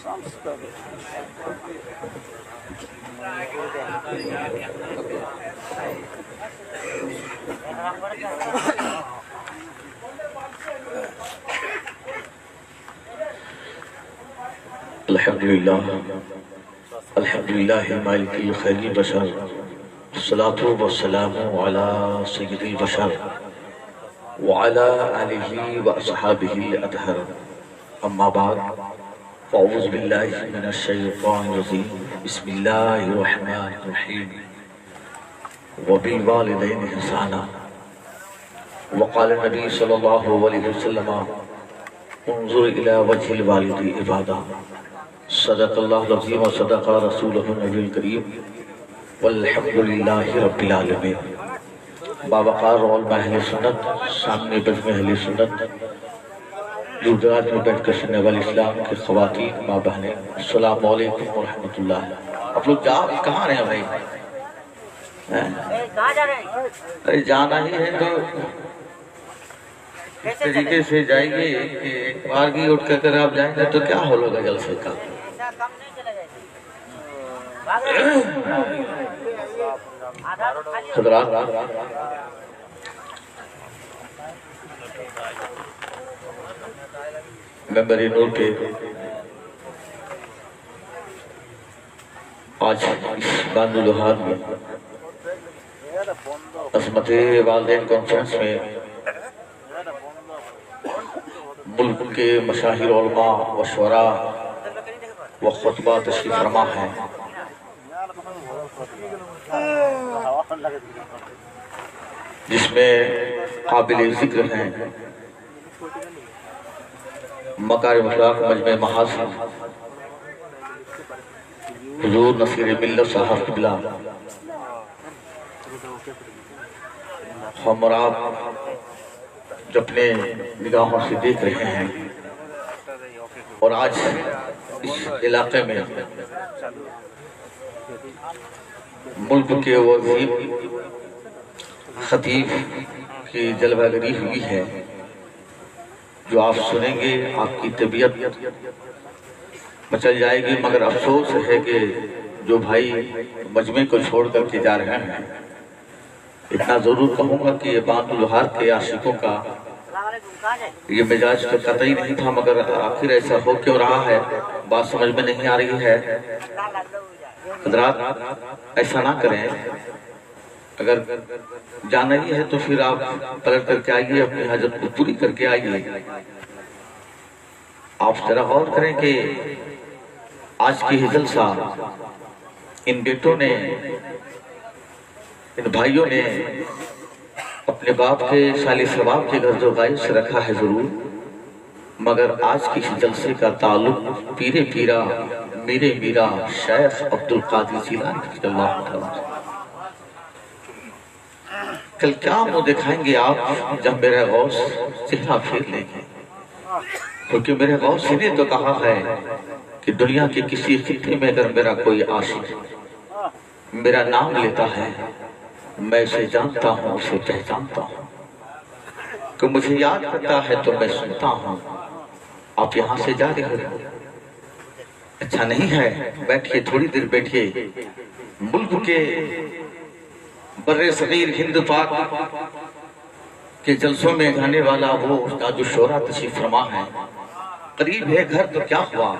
الحمدللہ مالک الخیر البشر الصلاة والسلام علی سید البشر وعلى آلہ واصحابہ الاطہر اما بعد فاعوذ باللہ من الشیطان الرجیم بسم اللہ الرحمن الرحیم وبالوالدین احسانا وقال النبی صلی اللہ علیہ وسلم انظر الى وجہ الوالد عبادہ صدق اللہ العظیم و صدق رسولہ النبی الکریم والحمدللہ رب العالمین۔ باوقار علماء اہل سنت، سامنے بجم اہل سنت، دور میں بیٹھ کر سننے والی اسلام کی خواتین ماں بہنیں، السلام علیکم ورحمۃ اللہ۔ آپ لوگ کہاں رہے ہیں بھائی؟ جانا ہی ہے تو اس طریقے سے جائیں گے کہ ایک بار بھی اٹھ کر آپ جائیں گے تو کیا حال ہوگا جلسے کا؟ حضرات، ممبر نور کے آج اس باندھ الوحاد میں عظمت والدین کانفرنس میں ملک کے مشاہیر علماء و شعراء و خطبہ تشریف فرما ہیں، جس میں قابل ذکر ہیں مکارم اخلاق مجمع محاسن حضور نصیر ملت صاحب قبلہ، ہم اور آپ جو اپنے نگاہوں سے دیکھ رہے ہیں، اور آج اس علاقے میں ملک کے وزیر خطیب کی جلوہ گری ہوئی ہے، جو آپ سنیں گے آپ کی طبیعت مچل جائے گی، مگر افسوس ہے کہ جو بھائی مجمع کو چھوڑ کر کے جا رہے ہیں، اتنا ضرور کہوں گا کہ یہ باندھ الوحاد کے عاشقوں کا یہ مزاج تو قطعی نہیں تھا، مگر آخر ایسا ہو کیوں رہا ہے بات سمجھ میں نہیں آ رہی ہے۔ حضرات ایسا نہ کریں، اگر جانا ہی ہے تو پھر آپ پلٹ کر کے آئیے، اپنی حاجت کو پوری کر کے آئیے۔ آپ ذرا غور کریں کہ آج کی یہ جلسہ ان بیٹوں نے، ان بھائیوں نے اپنے باپ کے سالی ثواب کے گرد و غائب سے رکھا ہے ضرور، مگر آج کی اس جلسے کا تعلق پیرے پیرا میرے میرا شیخ عبدالقادر جیلانی رضی اللہ عنہ۔ کل کیا منہ دکھائیں گے آپ جب میرے غوث چہرہ پھیر لیں گے؟ کیونکہ میرے غوث نے تو کہا ہے کہ دنیا کے کسی خطے میں اگر میرا کوئی عاشق میرا نام لیتا ہے، میں اسے جانتا ہوں، اسے پہچانتا ہوں، کہ مجھے یاد کرتا ہے تو میں سنتا ہوں۔ آپ یہاں سے جا رہے ہو، اچھا نہیں ہے، بیٹھئے تھوڑی دیر بیٹھئے۔ ملک کے بر صغیر ہند پاک کے جلسوں میں گانے والا وہ استاد الشعراء تشریف فرما ہے، قریب ہے گھر تو کیا ہوا۔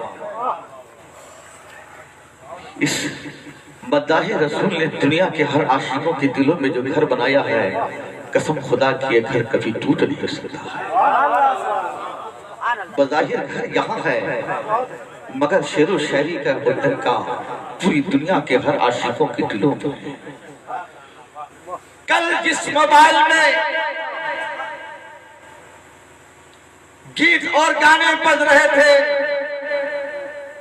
اس مداح رسول نے دنیا کے ہر عاشقوں کے دلوں میں جو گھر بنایا ہے، قسم خدا کی یہ گھر کبھی ٹوٹ نہیں سکتا۔ بظاہر گھر یہاں ہے، مگر شعر و شاعری کا ڈنکا پوری دنیا کے ہر عاشقوں کے دلوں میں ہے۔ کل جس موبائل میں گیت اور گانے بج رہے تھے،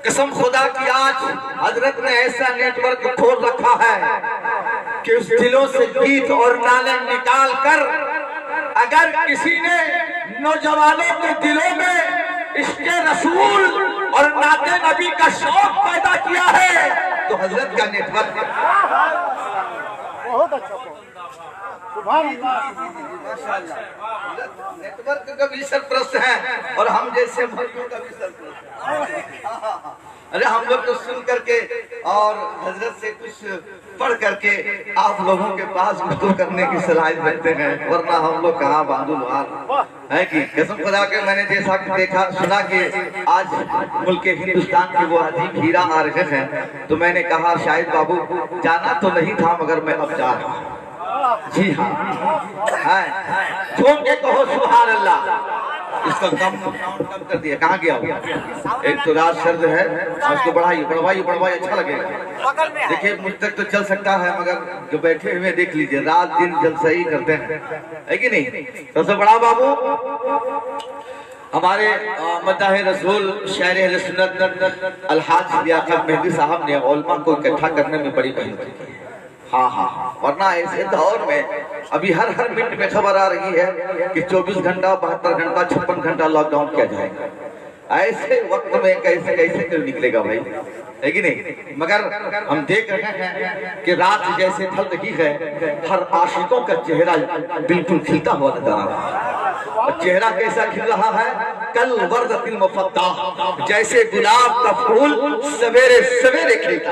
قسم خدا کی آج حضرت نے ایسا نیٹ ورک کھول رکھا ہے کہ اس دلوں سے گیت اور گانے نکال کر اگر کسی نے نوجوانوں کے دلوں میں عشق رسول اور نعت نبی کا شوق پیدا کیا ہے تو حضرت کا نیٹ ورک ہے۔ بہت اچھا، سبحان اللہ، ماشاءاللہ۔ نیٹ ورک کا بھی سرپرست ہے اور ہم جیسے مردوں کا بھی سرپرست ہے۔ ارے ہم لوگ تو سن کر کے اور حضرت سے کچھ پڑھ کر کے آپ لوگوں کے پاس گفتگو کرنے کی صلاحیت رکھتے ہیں، ورنہ ہم لوگ کہاں باندھو لوہار ہے کہ قسم خدا کے میں نے جیسا کہ دیکھا سنا کہ آج ملک ہندوستان کے وہ عظیم ہیرا آ رہے ہیں، تو میں نے کہا شاید بابو جانا تو نہیں تھا مگر میں اب جا رہا ہوں۔ جی ہاں جھوم کے کہو سبحان اللہ۔ اس کا کم کر دیا، کہاں گیا ہو؟ ایک تو رات سرد ہے، اس کو بڑھوائیے اچھا لگے گا۔ دیکھیے مجھ تک تو چل سکتا ہے مگر جو بیٹھے ہوئے دیکھ لیجئے رات دن جلسہ ہی کرتے ہیں، ہے کہ نہیں؟ سب سے بڑا بابو ہمارے مداح رسول شاعر اہل سنت الحاج لیاقت مہدی صاحب نے علماء کو اکٹھا کرنے میں بڑی محنت کی ہے۔ ہاں ورنہ ایسے دور میں ابھی ہر منٹ میں خبر آ رہی ہے کہ 24 گھنٹہ 72 گھنٹہ 56 گھنٹہ لاک ڈاؤن کیا جائے گا۔ ایسے وقت میں کیسے نکلے گا بھائی، ہے کہ نہیں؟ مگر ہم دیکھ رہے ہیں کہ رات جیسے ڈھل رہی ہے، ہر عاشقوں کا چہرہ بالکل کھلتا ہوا نظر آ رہا ہے۔ چہرہ کیسا کھل رہا ہے؟ کل وردۃ المفتح، جیسے گلاب کا پھول سویرے سویرے کھلتا۔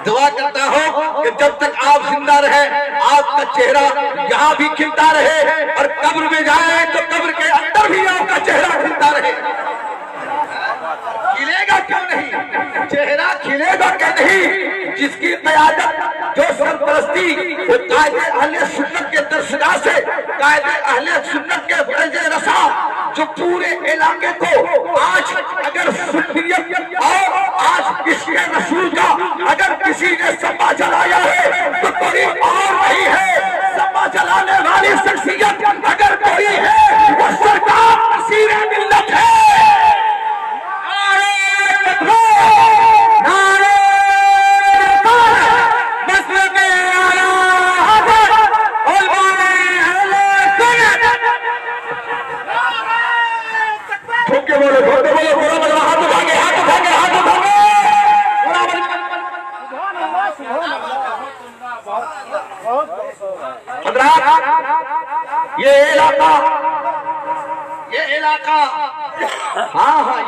دعا کرتا ہوں کہ جب تک آپ زندہ رہے آپ کا چہرہ یہاں بھی کھلتا رہے، اور قبر میں جائیں تو قبر کے اندر بھی آپ کا چہرہ کھلتا رہے۔ کھلے گا کیوں نہیں؟ چہرہ کھلے گا کہ نہیں؟ جس کی قیادت جو سرپرستی وہ قائد اہل سنت کے درسگاہ سے، قائد اہل سنت کے فیض رسا جو پورے علاقے کو آج اگر سنیت اور آج عشق رسول کا اگر کسی نے سما جلایا ہے تو کوئی اور نہیں ہے۔ سما جلانے والی شخصیت اگر کوئی ہے وہ سرکار نصیر ملت ہے۔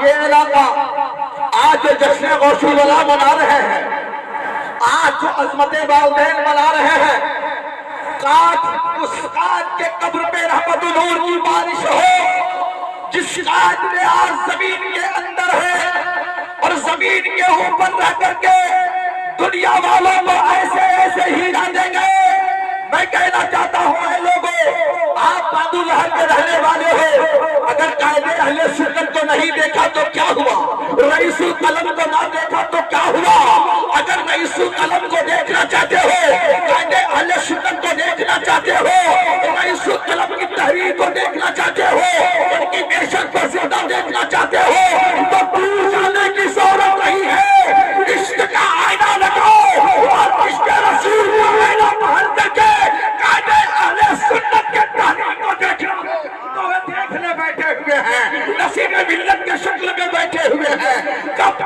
یہ علاقہ آج جو جشن غوث الولا منا رہے ہیں، آج جو عظمت والدین منا رہے ہیں، کاش اس قائد کے قبر پہ رحمت نور کی بارش ہو، جس قائد میں آج زمین کے اندر ہے اور زمین کے اوپر رہ کر کے دنیا والوں کو ایسے ایسے ہیرا دیں گے۔ میں کہنا چاہتا ہوں اے لوگوں، آپ بادو لہر کے رہنے والے ہو، اگر قائد اہل سنت کو نہیں دیکھا تو کیا ہوا؟ رئیس القلم کو نہ دیکھا تو کیا ہوا؟ اگر رئیس القلم کو دیکھنا چاہتے ہو، قائد اہل سنت کو دیکھنا چاہتے ہو، رئیس القلم کی تحریر کو دیکھنا چاہتے ہو، ان کی محشر پر زیادہ دیکھنا چاہتے ہو تو دور جانے کی ضرورت نہیں ہے۔ عشق کا آئینہ لگاؤ اور عشق رسول کا آئینہ پہن کر کے قائد اہل سنت کے تحریر کو دیکھنا تو وہ دیکھنے بیٹھے ہوئے ہیں، نصیب ملت کے شکل میں بیٹھے ہوئے ہیں۔ کب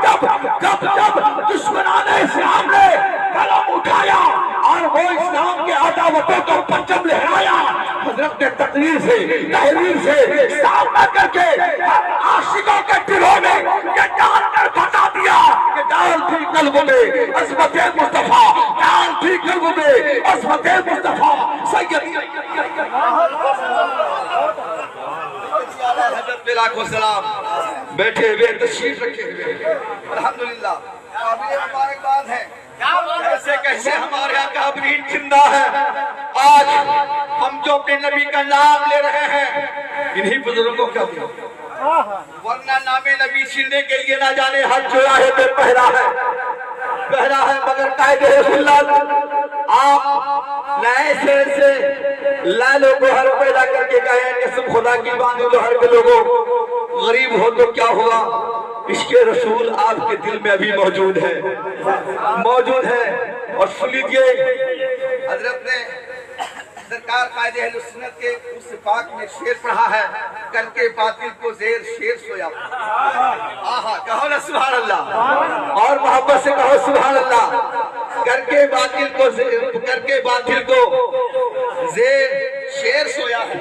دشمنان اسلام نے قلم اٹھایا اور وہ اسلام کے عداوتوں کو پرچم لہرایا، حضرت نے تقریر سے تحریر سے سامنا کر کے عاشقوں کے دلوں میں یہ ڈال کر بتا دیا کہ ڈال تھی قلب میں عظمت مصطفیٰ، ڈال تھی قلب میں عظمت مصطفیٰ۔ سید حضرت پہ لاکھوں سلام، بیٹھے ہوئے تشریف رکھے ہوئے الحمدللہ۔ قابل مبارکباد ہے، کیسے کیسے ہمارے آقا ابراہیم زندہ ہے۔ آج ہم جو اپنے نبی کا نام لے رہے ہیں انہی بزرگوں کا بھی، ورنہ نام نبی چھیڑنے کے لیے نہ جانے ہر چوراہے پہ پہرا ہے، مگر قائد رسول اللہ آپ نئے سر سے لالو گوہر پیدا کر کے کہیں قسم خدا کی باندھو لوہر کے لوگوں، غریب ہو تو کیا ہوا، عشق رسول آپ کے دل میں ابھی موجود ہے۔ اور سن لیجئے حضرت نے سرکار قائد اہل سنت کے اس پاک میں شعر پڑھا ہے، کر کے باطل کو زیر شیر سویا۔ آہا کہو نا سبحان اللہ، اور محبت سے کہو سبحان اللہ۔ کر کے باطل کو زیر شیر سویا ہے،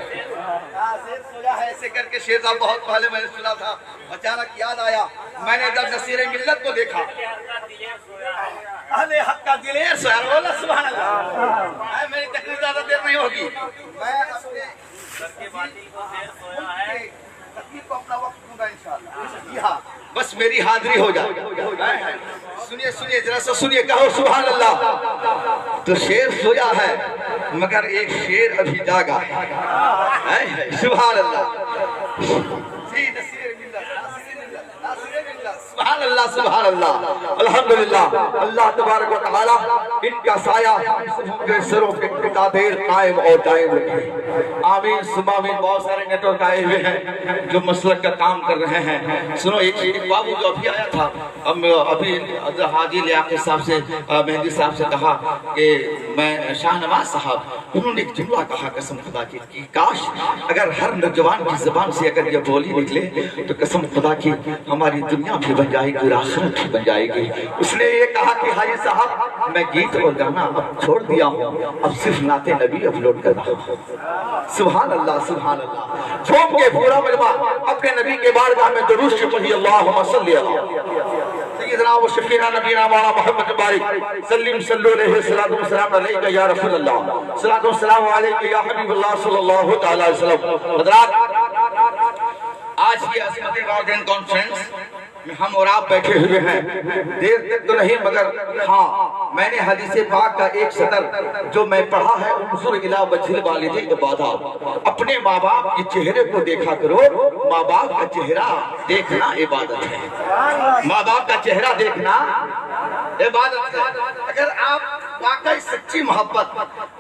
ایسے کر کے شیر صاحب بہت پہلے میں نے سنا تھا، اچانک یاد آیا، میں نے جب نصیر ملت کو دیکھا، اہل حق کا دلیر سویا، بولا سبحان اللہ۔ میری تقریر زیادہ دیر نہیں ہوگی، میں اپنے تقریر کو اپنا وقت دوں گا انشاءاللہ۔ جی ہاں، بس میری حاضری ہو جائے۔ سنیے سنیے ذرا سا سنیے، کہو سبحان اللہ۔ تو شیر سویا ہے مگر ایک شیر ابھی جاگا ہے، سبحان اللہ۔ سبحان اللہ سبحان اللہ، الحمدللہ۔ اللہ تبارک و تعالی ان کا سایہ کے سروں پہ اتنا دیر قائم اور دائم رکھے، آمین ثم آمین۔ بہت سارے نیٹورک آئے ہوئے ہیں جو مسلک کا کام کر رہے ہیں۔ سنو، ایک بابو جو ابھی آیا تھا، ابھی حاجی لیاقت صاحب سے، مہدی صاحب سے کہا کہ میں شاہ نواز صاحب، انہوں نے ایک جملہ کہا قسم خدا کی، کاش اگر ہر نوجوان کی زبان سے اگر یہ بولی نکلے تو قسم خدا کی ہماری دنیا بھی بن جائے گی اور آخرت بھی بن جائے گی۔ اس نے یہ کہا کہ حاجی صاحب میں گیت اور گانا اب چھوڑ دیا ہوں، اب صرف نعت نبی اپلوڈ کر رہا ہوں۔ سبحان اللہ سبحان اللہ۔ جھوم کے پورا مجمع اپنے نبی کے بارگاہ میں درود پڑھی، اللہم صلی اللہ سیدنا و شفیعنا نبینا مولانا محمد بارک سلم صلو علیہ الصلوۃ والسلام علیک یا رسول اللہ، صلوۃ والسلام علیک یا حبیب اللہ صلی اللہ تعالی علیہ وسلم۔ حضرات، آج کی عظمت والدین کانفرنس میں ہم اور آپ بیٹھے ہوئے ہیں، دیر تک تو نہیں مگر ہاں میں نے حدیث پاک کا ایک سطر جو میں پڑھا ہے، انظر الی وجہ الوالدین عبادہ، اپنے ماں باپ کے چہرے کو دیکھا کرو، ماں باپ کا چہرہ دیکھنا عبادت ہے، ماں باپ کا چہرہ دیکھنا عبادت ہے۔ اگر آپ واقعی سچی محبت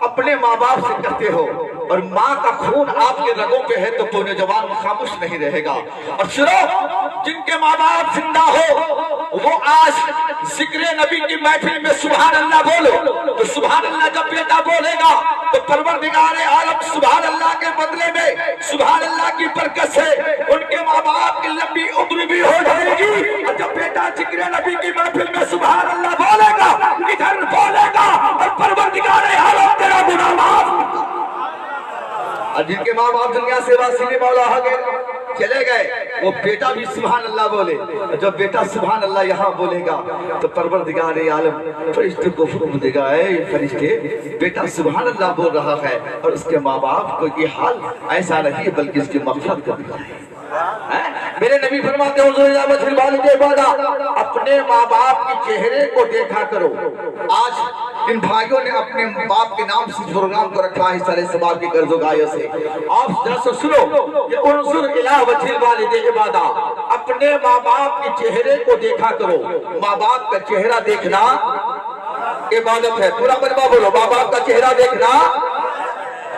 اپنے ماں باپ سے کرتے ہو اور ماں کا خون آپ کے رگوں پہ ہے تو کوئی نوجوان خاموش نہیں رہے گا۔ اور سنو، جن کے ماں باپ زندہ ہو وہ آج ذکر نبی کی محفل میں سبحان اللہ بولو، تو سبحان اللہ جب بیٹا بولے گا تو پروردگار عالم سبحان اللہ کے بدلے میں سبحان اللہ کی برکت سے ان کے ماں باپ کی لمبی عمر بھی ہو جائے گی۔ اور جب بیٹا ذکر نبی کی محفل میں سبحان اللہ بولے گا، ادھر بولے گا اور پروردگار عالم تیرا گناہ معاف۔ اور جن کے ماں باپ دنیا سے واسطے مولا ہو گئے چلے گئے، وہ بیٹا بھی سبحان اللہ بولے، جب بیٹا سبحان اللہ یہاں بولے گا تو پروردگار عالم فرشتے کو حکم دے گا، اے فرشتے بیٹا سبحان اللہ بول رہا ہے اور اس کے ماں باپ کو یہ حال ایسا نہیں بلکہ اس کی مغفرت کر دیا ہے۔ میرے نبی فرماتے ہیں اپنے ماں باپ کے چہرے کو دیکھا کرو۔ آج ان بھائیوں نے اپنے باپ کے نام سے پروگرام کو رکھا ہے سارے سباب کی غرض و غایت سے۔ آپ ذرا سے سنو کہ انظر الی وجہ الوالدین عبادہ، اپنے ماں باپ کے چہرے کو دیکھا کرو، ماں باپ کا چہرہ دیکھنا عبادت ہے۔ پورا مجمع بولو، ماں باپ کا چہرہ دیکھنا۔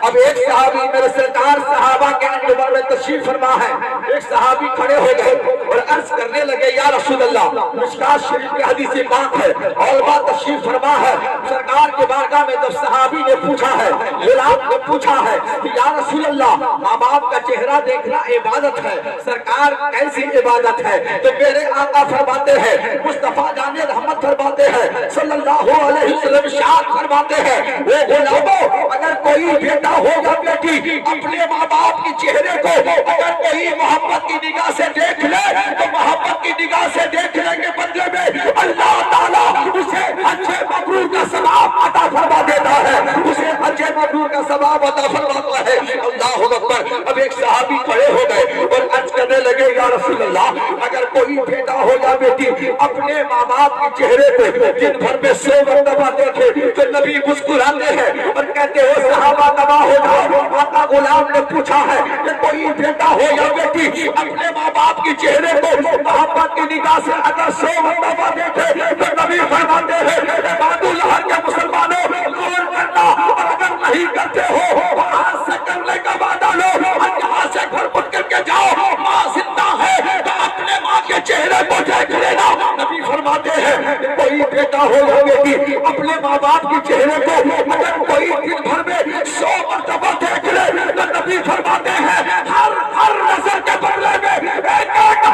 اب ایک صحابی، میرے سرکار صحابہ کے انجمن میں تشریف فرما ہے، ایک صحابی کھڑے ہو گئے اور عرض کرنے لگے، یا رسول اللہ، مشکات شریف کی حدیث پاک ہے، علماء تشریف فرما ہے، سرکار کے بارگاہ میں جب صحابی نے پوچھا ہے، غلام نے پوچھا ہے کہ یا رسول اللہ، ماں باپ کا چہرہ دیکھنا عبادت ہے، سرکار کیسی عبادت ہے؟ تو میرے آقا فرماتے ہیں، مصطفیٰ جان رحمت فرماتے ہیں، صلی اللہ علیہ وسلم شاد فرماتے ہیں، وہ غلاموں اگر کوئی بیٹا ہوگا بیٹی اپنے ماں باپ کے چہرے کو اگر کوئی محبت کی نگاہ سے دیکھ لے تو محبت کی نگاہ سے دیکھنے کے بدلے میں اللہ تعالیٰ اسے حج مبرور کا ثواب عطا فرما دیتا ہے، اسے حج مبرور کا ثواب عطا فرماتا ہے۔ اللہ اکبر۔ اب ایک صحابی کھڑے ہو گئے اور عرض کرنے لگے، یا رسول اللہ، اگر کوئی بیٹا ہو یا بیٹی اپنے ماں باپ کے چہرے پہ دن بھر میں 100 مرتبہ دیکھے تو نبی مسکراتے ہیں اور کہتے ہیں صحابہ تباہ ہو جاؤ۔ آقا غلام نے پوچھا ہے کہ کوئی بیٹا ہو یا بیٹی اپنے ماں باپ کے چہرے کو محبت کی نگاہ سے اگر 100 مرتبہ دیکھے تو نبی فرماتے ہیں بادو لہر کے مسلمانوں غور کرنا، اور اگر نہیں کرتے ہو آج سے کرنے کا وعدہ لو، اور یہاں سے گھر پٹ کر کے جاؤ، ماں زندہ ہے تو اپنے ماں کے چہرے کو دیکھ لینا۔ نبی فرماتے ہیں کہ کوئی بیٹا ہو یا بیٹی اپنے ماں باپ کے چہرے کو اگر کوئی دن بھر میں 100 مرتبہ دیکھ لے تو نبی فرماتے ہیں ہر نظر کے بدلے میں ایک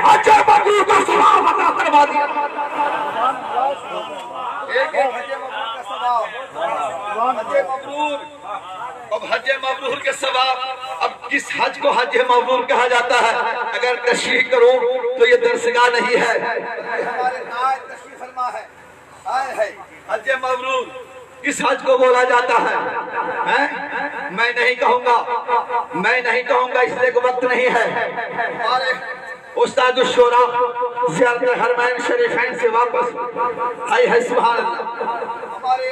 حج مبرور کا ثواب عطا فرما دیا۔ ایک حج مبرور کا ثواب، حج مبرور، اب حج مبرور کے ثواب۔ اب جس حج کو حج مبرور کہا جاتا ہے، اگر تشریح کروں تو یہ درسگاہ نہیں ہے، ہمارے قائد تشریح فرما ہے، آئے ہے حج مبرور کس حج کو بولا جاتا ہے؟ میں نہیں کہوں گا، اس لیے کوئی وقت نہیں ہے۔ ہمارے استاد الشورا زیارت حرمین شریفین سے واپس آئی ہے، سبحان اللہ۔ ہمارے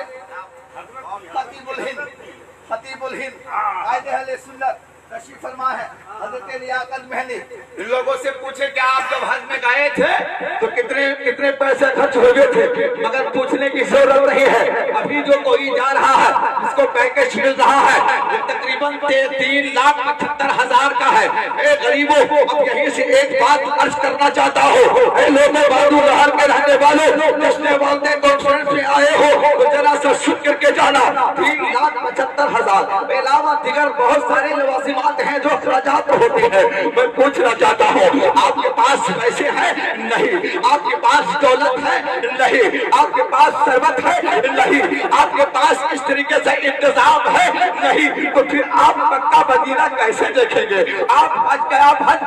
خطیب الہند قائد اہل سنت تشریف فرما ہے حضرت لیاقت محلی۔ ان لوگوں سے پوچھے کہ آپ جب حج میں گئے تھے تو کتنے پیسے خرچ ہو گئے تھے، مگر پوچھنے کی ضرورت نہیں ہے۔ ابھی جو کوئی جا رہا ہے اس کو پیکج مل رہا ہے، یہ تقریباً 3,75,000 کا ہے۔ اے غریبوں، اب یہیں سے ایک بات عرض کرنا چاہتا ہوں، اے لوگوں بہادر لہر کے رہنے والوں، جشن والدے کانفرنس میں آئے ہو تو ذرا سا سن کر کے جانا، 3,75,000 علاوہ دیگر بہت سارے لوازمات ہیں جو اخراجات ہوتے ہیں۔ میں پوچھنا چاہتا ہوں، آپ کے پاس پیسے ہیں؟ نہیں۔ آپ کے پاس دولت ہے؟ نہیں۔ آپ کے پاس ثروت ہے؟ نہیں۔ آپ کے پاس اس طریقے سے انتظام ہے؟ نہیں۔ تو پھر آپ مکہ مدینہ کیسے دیکھیں گے؟ آپ حج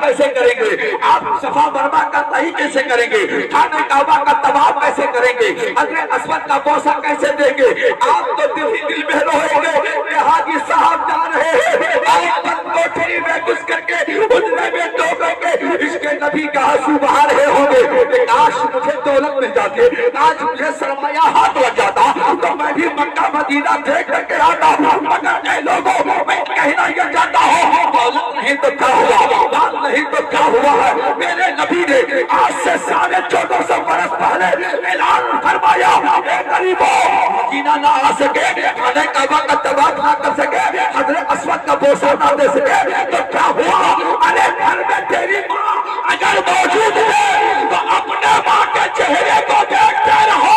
کیسے کریں گے؟ آپ صفا مروا کا طئی کیسے کریں گے؟ خانہ کعبہ کا طواف کیسے کریں گے؟ حجر اسود کا بوسہ کیسے دیں گے؟ آپ تو دل ہی دل میں رہو گے کہ حاجی صاحب جا رہے ہیں، کوٹری میں گھس کر کے اجرے میں ڈوبیں گے، اس کے نبی کا آنسو بہا رہے ہوں گے کہ کاش مجھے دولت مل جاتی، کاش مجھے سرمایہ ہاتھ لگ جاتا تو میں بھی مکہ مدینہ دیکھ کر کے آتا۔ مگر اے لوگوں، میں کہنا یہ چاہتا ہوں، دولت نہیں تو کیا ہوا، مال نہیں تو کیا ہوا ہے؟ میرے نبی نے آج سے 1450 برس پہلے اعلان فرمایا، اے غریبوں، مدینہ نہ آ سکے، خانہ کعبہ کا طواف نہ کر سکے، حجر اسود کا بوسہ نہ دے سکے تو کیا ہوا؟ ارے گھر میں تیری ماں اگر موجود ہے تو اپنے ماں کے چہرے کو دیکھتے رہو،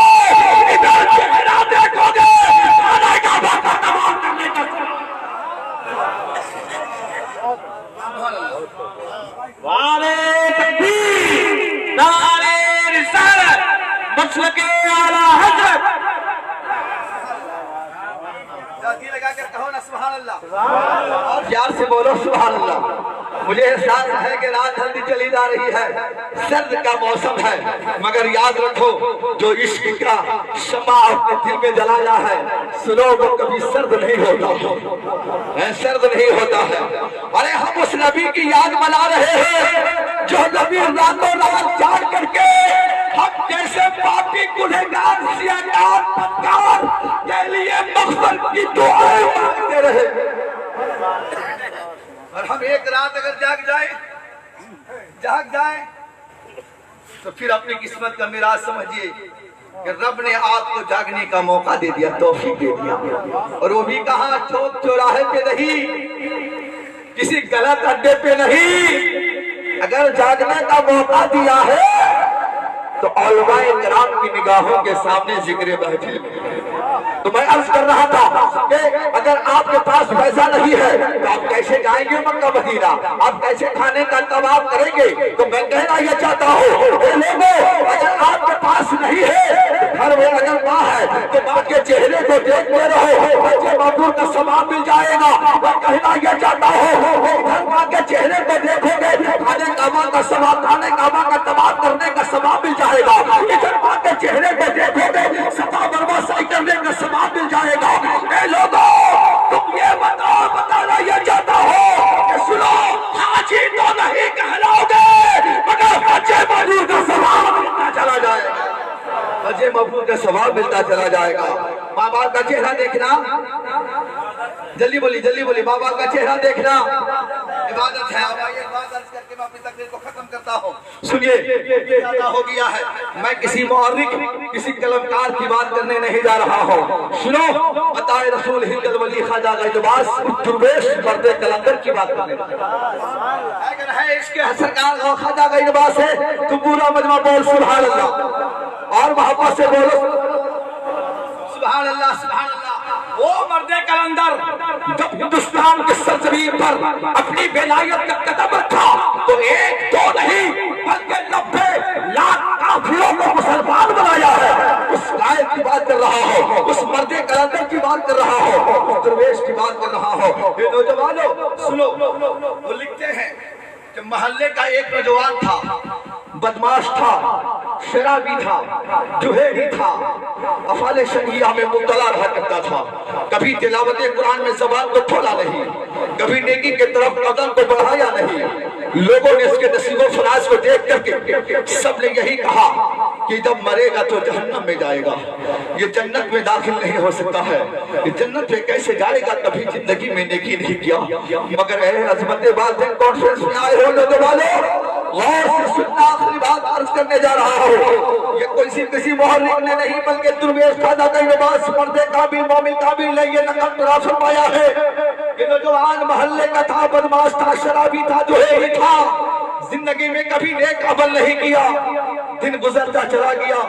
ادھر چہرہ دیکھو گے، خانہ کعبہ کا طواف کرنے کا نعرے تکبیر، نعرے رسالت، مسلک اعلیٰ حضرت۔ لگا کر کہو نا سبحان اللہ، اور پیار سے بولو سبحان اللہ۔ مجھے احساس ہے کہ رات ڈھلتی چلی جا رہی ہے، سرد کا موسم ہے، مگر یاد رکھو جو عشق کا شمع اپنے دل میں جلایا ہے، سنو وہ کبھی سرد نہیں ہوتا، سرد نہیں ہوتا ہے۔ ارے ہم اس نبی کی یاد منا رہے ہیں جو نبی راتوں رات جاگ کر کے ہم جیسے پاپی گنہگار سیاہکار بدکار کے لیے مغفرت کی دعائیں مانگتے رہے۔ اور ہم ایک رات اگر جاگ جائیں تو پھر اپنی قسمت کا میراث سمجھیے کہ رب نے آپ کو جاگنے کا موقع دے دیا، توفیق دے دیا، اور وہ بھی کہاں چوک چوراہے پہ نہیں، کسی غلط اڈے پہ نہیں۔ اگر جاگنے کا موقع دیا ہے تو علماء کرام کی نگاہوں کے سامنے ذکر محفل میں۔ تو میں عرض کر رہا تھا کہ اگر آپ کے پاس پیسہ نہیں ہے تو آپ کیسے جائیں گے مکہ مدینہ، آپ کیسے کھانے کا طواف کریں گے؟ تو میں کہنا یہ چاہتا ہوں، اے لوگوں، اگر آپ کے پاس نہیں ہے گھر میں اگر ماں ہے تو ماں کے چہرے کو دیکھتے رہو، بچے مبرور کا ثواب مل جائے گا۔ میں کہنا یہ چاہتا ہوں، گھر ماں کے چہرے کو دیکھو گے، کھانے کعبہ کا ثواب، کھانے کعبہ کا طواف کرنے کا ثواب مل جائے گا۔ ادھر ماں کے چہرے کو دیکھو گے، صفا مروا صحیح کرنے کا ثواب مل جائے گا۔ اے لوگوں، تم یہ بتانا یہ چاہتا ہو کہ سنو، حاجی تو نہیں کہلاؤ گے مگر حج مبرور کا ثواب ملتا چلا جائے گا، حج مبرور کا ثواب ملتا چلا جائے گا۔ ماں باپ کا چہرہ دیکھنا، جلدی بولی، ماں باپ کا چہرہ دیکھنا عبادت ہے۔ اب آئیے بات عرض کر کے میں اپنی تقریر کو ختم کرتا ہوں۔ سنیے، زیادہ ہو گیا ہے، میں کسی مورخ، کسی قلمکار کی بات کرنے نہیں جا رہا ہوں۔ سنو، عطائے رسول ہند الولی خواجہ غیظباس درویش مرد قلندر کی بات کرنے جا رہا ہوں۔ اگر ہے عشق سرکار خواجہ غیظباس ہے تو پورا مجمع بول سبحان اللہ، اور محبت سے بولو سبحان اللہ، سبحان اللہ۔ وہ مرد قلندر جب ہندوستان کے سرزمین پر اپنی ولایت کا قدم رکھا تو ایک دو نہیں بلکہ 90 لاکھ کافروں کو مسلمان بنایا ہے۔ اس لائق کی بات کر رہا ہو، اس مرد کلندر کی بات کر رہا ہو، اس درویش کی بات کر رہا ہو۔ یہ نوجوانوں سنو، وہ لکھتے ہیں کہ محلے کا ایک نوجوان تھا، بدماش تھا، شرابی تھا، جوہری تھا، افعال شرعیہ میں مبتلا رہا کرتا تھا، کبھی تلاوت قرآن میں زبان کو کھولا نہیں، کبھی نیکی کے طرف قدم کو بڑھایا نہیں۔ لوگوں نے اس کے نصیب و فراز کو دیکھ کر کے سب نے یہی کہا کہ جب مرے گا تو جہنم میں جائے گا، یہ جنت میں داخل نہیں ہو سکتا ہے، یہ جنت میں کیسے جائے گا، کبھی زندگی میں نیکی نہیں کیا۔ مگر اے عظمت بات کانفرنس میں آئے ہو نوجوانوں، غور سے سننا، آخری بات عرض کرنے جا رہا ہوں۔ یہ کوئی کسی محرک نے نہیں بلکہ درویش خواجہ کا یہ بات مرد قابل مومن قابل نے یہ نقل کرا فرمایا ہے کہ نوجوان محلے کا تھا، بدماش تھا، شرابی تھا، جوہری تھا، زندگی میں کبھی نیک عمل نہیں کیا۔ دن گزرتا چلا گیا،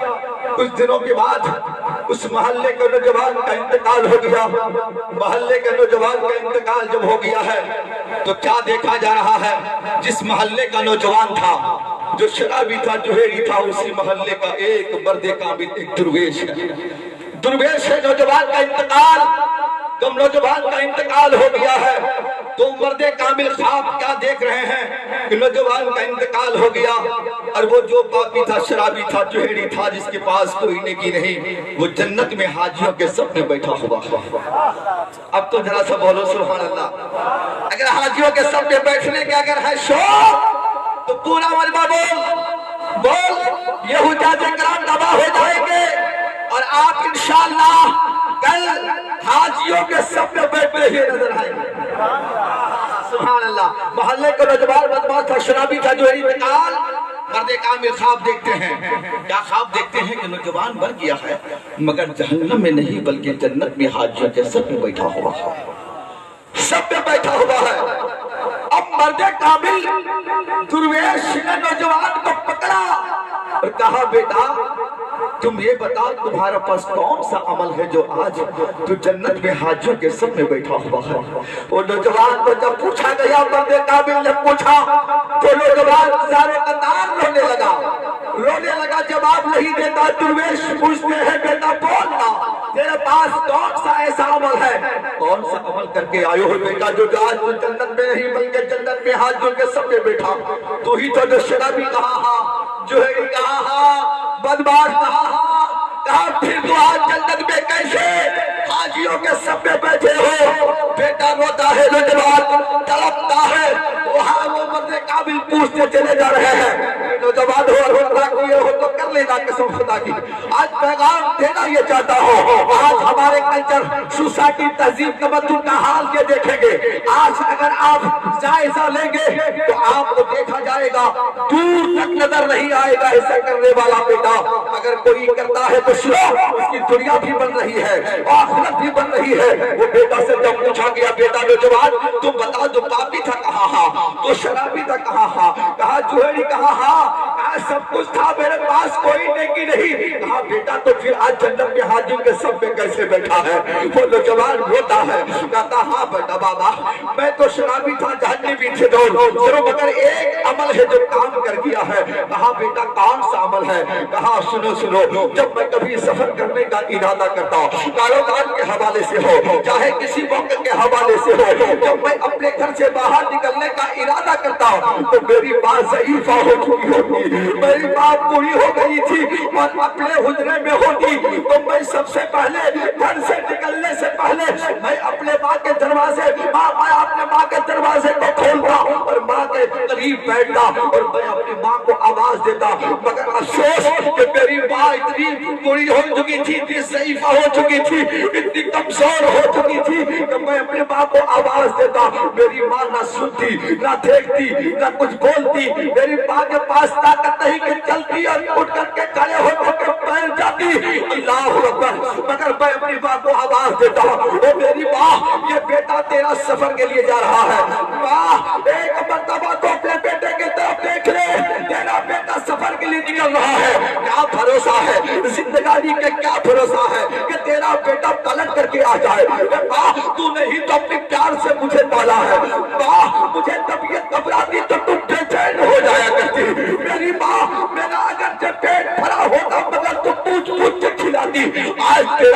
کچھ دنوں کے بعد اس محلے کے نوجوان کا انتقال ہو گیا۔ محلے کے نوجوان کا انتقال جب ہو گیا ہے تو کیا دیکھا جا رہا ہے، جس محلے کا نوجوان تھا، جو شرابی تھا، جوہری تھا، اسی محلے کا ایک مرد کامل، ایک درویش ہے۔ درویش ہے، نوجوان کا انتقال، جب نوجوان کا انتقال ہو گیا ہے تو مرد کامل خواب کیا دیکھ رہے ہیں کہ نوجوان کا انتقال ہو گیا، اور وہ جو پاپی تھا، شرابی تھا، جوہری تھا، جس کے پاس کوئی نیکی نہیں، وہ جنت میں حاجیوں کے سب میں بیٹھا ہوا۔ اب تو ذرا سا بولو سبحان اللہ۔ اگر حاجیوں کے سب میں بیٹھنے کے اگر ہے شوق تو پورا ملبہ بول، یہ حجاج کرام تباہ ہو جائیں گے اور آپ انشاءاللہ کل حاجیوں کے سب میں بیٹھے ہوئے نظر آئیں گے۔ سبحان اللہ۔ محلے کا نوجوان بدماش تھا، شرابی تھا، جوہری انتقال، مرد کامل خواب دیکھتے ہیں۔ کیا خواب دیکھتے ہیں کہ نوجوان مر گیا ہے مگر جہنم میں نہیں بلکہ جنت میں حاجیوں کے سب میں بیٹھا ہوا، سب میں بیٹھا ہوا ہے۔ اب مرد کامل درویش نے نوجوان کو پکڑا اور کہا بیٹا تم یہ بتا تمہارا پاس کون سا عمل ہے جو آج تو جنت میں حاجیوں کے سب میں بیٹھا ہوا ہے۔ وہ نوجوان کو جب پوچھا گیا، مرد کامل نے پوچھا تو نوجوان زارے قطار رونے لگا، جواب نہیں دیتا۔ درویش پوچھتے ہیں بیٹا بولنا تیرے پاس کون سا ایسا عمل ہے، کون سا عمل کر کے آئے ہو بیٹا جو آج تو جنت میں نہیں بلکہ جنت میں حاجیوں کے سب میں بیٹھا۔ تو ہی تو جو شرابی کہا ہاں، جوہری کہا ہاں، بدماش کہا ہاں، کہا پھر تو آج جنت میں کیسے حاجیوں کے سب میں بیٹھے ہو۔ بیٹا روتا ہے، نوجوان تڑپتا ہے، وہاں وہ مرد قابل پوچھتے چلے جا رہے ہیں۔ نوجوان ہو تو کر لینا قسم خدا کی۔ آج پیغام دینا یہ چاہتا ہوں، آج ہمارے کلچر، سوسائٹی، تہذیب، تمدن کا حال یہ دیکھیں گے۔ آج اگر آپ جائزہ لیں گے تو آپ کو دیکھا جائے گا، دور تک نظر نہیں آئے گا ایسا کرنے والا بیٹا۔ اگر کوئی کرتا ہے تو سنو، اس کی دنیا بھی بن رہی ہے، آخرت بھی بن رہی ہے۔ وہ بیٹا سے جب پوچھا گیا بیٹا نوجوان تو بتا جو پاپی تھا کہا ہاں، تو شرابی تھا کہا ہاں، کہا جوہری کہا ہاں، کہا سب کچھ تھا میرے پاس کوئی نیکی نہیں۔ کہا بیٹا تو پھر آج جنت کے حاجیوں کے سب میں کیسے بیٹھا ہے؟ وہ نوجوان روتا ہے، کہتا ہاں بیٹا بابا میں تو شرابی تھا، جہنمی تھے دونوں، صرف مگر ایک عمل ہے جو کام کر گیا ہے۔ کہا بیٹا کون سا عمل ہے؟ کہا سنو جب میں کبھی سفر کرنے کا ارادہ کرتا ہوں، کاروبار کے حوالے سے ہو چاہے کسی موقع کے حوالے سے ہو، جب میں اپنے گھر سے باہر نکلنے کا ارادہ کرتا ہوں تو میری ماں ضعیفہ ہو چکی ہوتی، میری ماں بوڑھی ہو گئی تھی اور اپنے حجرے میں ہوتی، تو میں سب سے پہلے گھر سے نکلنے سے پہلے میں اپنے ماں کے دروازے اپنے ماں کے دروازے کو کھولتا اور ماں کے قریب بیٹھتا اور میں اپنی ماں کو آواز دیتا۔ مگر افسوس کہ میری ماں اتنی بوڑھی ہو چکی تھی، اتنی ضعیفہ ہو چکی تھی، اتنی کمزور ہو چکی تھی کہ میں اپنے ماں کو آواز دیتا، میری ماں نہ سنتی، نہ دیکھتی، نہ کچھ بولتی۔ میری ماں کے پاس طاقت نہیں کہ چلتی اور اٹھ کر کے کھڑے ہو کر بیٹھ جاتی، اللہ اکبر، مگر میں اپنی ماں کو آواز دیتا ہوں اے میری ماں یہ بیٹا تیرا سفر کے لیے جا رہا ہے، ماں ایک مرتبہ تو اپنے بیٹے کی طرف دیکھ لے، تیرا بیٹا سفر کے لیے نکل رہا ہے، کیا بھروسہ ہے زندگانی کے، کیا بھروسہ ہے کہ تیرا بیٹا پلٹ کر کے آ جائے۔ ماں تو نہیں تو اپنے پیار سے مجھے پالا ہے، ماں مجھے طبیعت گھبراتی تو تم بے چین ہو جایا کرتی، میری ماں میرا اگر جب پیٹ بھرا ہوتا مگر تو پوچھ پوچھ کے کھلاتی، آج تیرا